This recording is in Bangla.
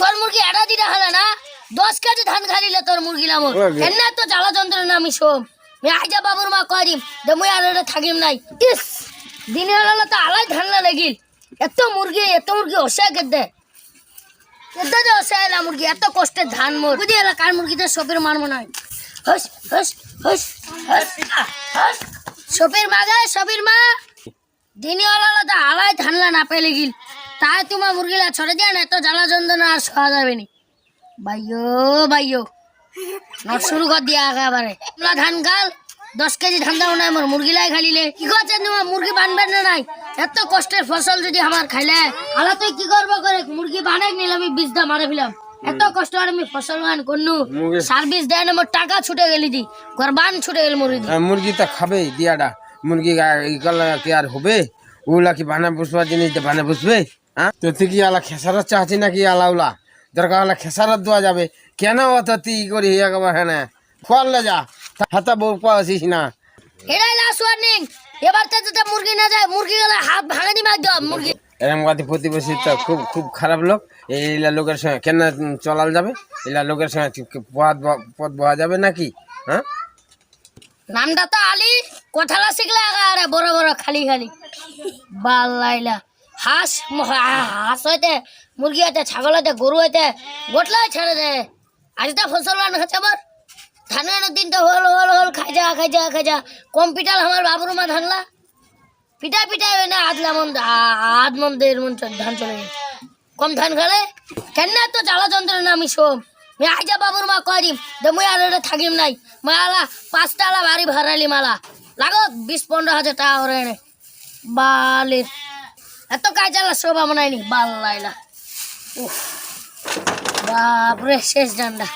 তোর মুরগি এড়া দিটা হলে না 10 কেজি ধান খাইলে তোর মুরগি লাম এন্না তো জ্বালা যন্ত্রণা আমি শোম আমি আইজা বাবুর মা করিম দে মুই আর এটা থাকিম নাই ইস দিনের বেলা তো আলাই ধান না লাগিল এত মুরগি অসায় কেদে কেদে যে অসায় এলা মুরগি এত কষ্টে ধান মোর বুঝি এলা কার মুরগিতে সপের মারবো না হস হস হস হস সপের মা গে সবির মা দিনের বেলা তো আলাই ধানলা না পেলে গিল তাই তোমার মুরগিলা ছড়ে দিয়ে না এত জ্বালা যন্ত্রণা আর খাওয়া যাবে নি বাইও নট শুরু কর দিয়া একেবারে তোমরা ধান খাল 10 কেজি ধান দাও না আমার মুরগিলাই খালিলে কি করছে তোমার মুরগি বানবে না নাই এত কষ্টের ফসল যদি আমার খাইলে আলা তুই কি করবো করে মুরগি বানাই নিলাম আমি বীজটা মারে ফেলাম এত কষ্ট আর আমি ফসল গান করনু সার্ভিস দেয় না মোর টাকা ছুটে গেলি দি গরবান ছুটে গেল মুরগি তো খাবে দিয়াটা মুরগি ইকালা কি আর হবে ওগুলা কি বানা বুঝবার জিনিস বানা বুঝবে হ্যাঁ তো তুই কি আলা খেসারত চাচ্ছি নাকি আলাউলা দরকার হলে খেসারত দেওয়া যাবে কেন অত তুই করি একবার হ্যাঁ খোয়ালে যা হাতা বউ পাওয়াছিস না এটাই লাস্ট ওয়ার্নিং এবার তো মুরগি না যায় মুরগি গেলে হাত ভাঙে দিবা একদম মুরগি এরকম কথা প্রতিবেশী তো খুব খারাপ লোক এইলা লোকের সঙ্গে কেন চলাল যাবে এলা লোকের সঙ্গে পথ বয়া যাবে নাকি হ্যাঁ নামটা তো আলী কথালা শিখলে আরে বড় বড় খালি বাল্লাইলা হাঁস হইতে মুরগি হইতে ছাগল হইতে গরু হইতে গোটলাই ছেড়ে দে আজ তো ফসল বান খাচ্ছে আবার ধানের দিন তো হল খাই যা কম্পিউটার আমার বাবুর মা ধানলা পিটাই হয় না আধ মন দেড় মন ধান চলে গেছে কম ধান খালে কেন তো জ্বালা যন্ত্রণা আমি শোম আমি আইজা বাবুর মা করিম দে মুই আর এটা থাকিম নাই মালা 5টা আলা বাড়ি ভাড়ালি মালা লাগো 20-15 হাজার টাকা করে এনে বালির এত কাজ চালা শোভা মনে হয়নি বাল লাইলা বাপরে শেষ ডান্ডা